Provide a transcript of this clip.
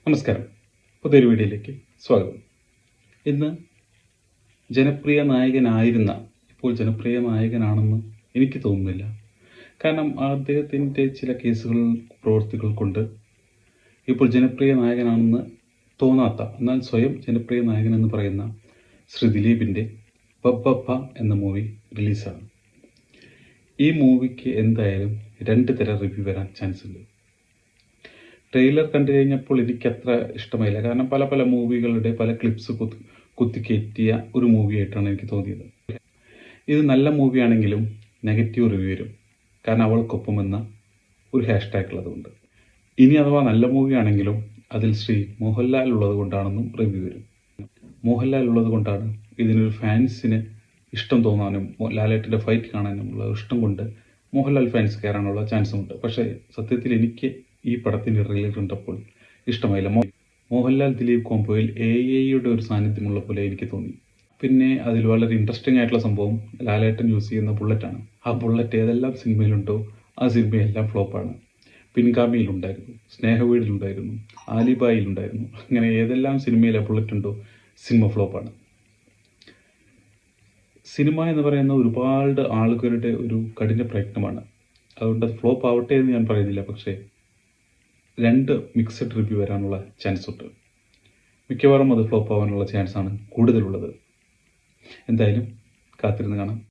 നമസ്കാരം. പുതിയൊരു വീഡിയോയിലേക്ക് സ്വാഗതം. ഇന്ന് ജനപ്രിയ നായകനായിരുന്ന ഇപ്പോൾ ജനപ്രിയ നായകനാണെന്ന് എനിക്ക് തോന്നുന്നില്ല. കാരണം അദ്ദേഹത്തിൻ്റെ ചില കേസുകൾ പ്രവൃത്തികൾ കൊണ്ട് ഇപ്പോൾ ജനപ്രിയ നായകനാണെന്ന് തോന്നാത്ത, എന്നാൽ സ്വയം ജനപ്രിയ നായകൻ എന്ന് പറയുന്ന ശ്രീ ദിലീപിൻ്റെ ബബ്ബബ്ബ എന്ന മൂവി റിലീസാണ്. ഈ മൂവിക്ക് എന്തായാലും 2 തരം റിവ്യൂ വരാൻ ചാൻസ് ഉണ്ട്. ട്രെയിലർ കണ്ടു കഴിഞ്ഞപ്പോൾ എനിക്കത്ര ഇഷ്ടമായില്ല. കാരണം പല മൂവികളുടെ പല ക്ലിപ്സ് കുത്തിക്കയറ്റിയ ഒരു മൂവിയായിട്ടാണ് എനിക്ക് തോന്നിയത്. ഇത് നല്ല മൂവിയാണെങ്കിലും നെഗറ്റീവ് റിവ്യൂ വരും. കാരണം അവൾക്കൊപ്പം എന്ന ഒരു ഹാഷ്ടാഗ് ഉള്ളതുകൊണ്ട്. ഇനി അഥവാ നല്ല മൂവിയാണെങ്കിലും അതിൽ ശ്രീ മോഹൻലാൽ ഉള്ളത് കൊണ്ടാണെന്നും റിവ്യൂ വരും. മോഹൻലാൽ ഉള്ളത് കൊണ്ടാണ് ഇതിനൊരു ഫാൻസിന് ഇഷ്ടം തോന്നാനും ലാലേട്ടൻ്റെ ഫൈറ്റ് കാണാനുമുള്ള ഇഷ്ടം കൊണ്ട് മോഹൻലാൽ ഫാൻസ് കയറാനുള്ള ചാൻസുമുണ്ട്. പക്ഷേ സത്യത്തിൽ എനിക്ക് ഈ പടത്തിൻ്റെ ട്രെയിലർ കണ്ടപ്പോൾ ഇഷ്ടമായില്ല. മോഹൻലാൽ ദിലീപ് കോംബോയിൽ AI-യുടെ ഒരു സാന്നിധ്യമുള്ള പോലെ എനിക്ക് തോന്നി. പിന്നെ അതിൽ വളരെ ഇൻട്രസ്റ്റിംഗ് ആയിട്ടുള്ള സംഭവം ലാലേട്ടൻ യൂസ് ചെയ്യുന്ന ബുള്ളറ്റാണ്. ആ ബുള്ളറ്റ് ഏതെല്ലാം സിനിമയിലുണ്ടോ ആ സിനിമയെല്ലാം ഫ്ലോപ്പാണ്. പിൻഗാമിയിലുണ്ടായിരുന്നു, സ്നേഹവീടിലുണ്ടായിരുന്നു, ആലിബായിലുണ്ടായിരുന്നു. അങ്ങനെ ഏതെല്ലാം സിനിമയിലെ ബുള്ളറ്റ് ഉണ്ടോ സിനിമ ഫ്ലോപ്പാണ്. സിനിമ എന്ന് പറയുന്ന ഒരുപാട് ആളുകളുടെ ഒരു കഠിന പ്രയത്നമാണ്. അതുകൊണ്ട് അത് ഫ്ലോപ്പ് ആവട്ടെ എന്ന് ഞാൻ പറയുന്നില്ല. പക്ഷേ 2 മിക്സഡ് റിവ്യൂ വരാനുള്ള ചാൻസ് ഉണ്ട്. മിക്കവാറും അത് ഫ്ലോപ്പ് ആവാനുള്ള ചാൻസാണ് കൂടുതലുള്ളത്. എന്തായാലും കാത്തിരുന്ന് കാണാം.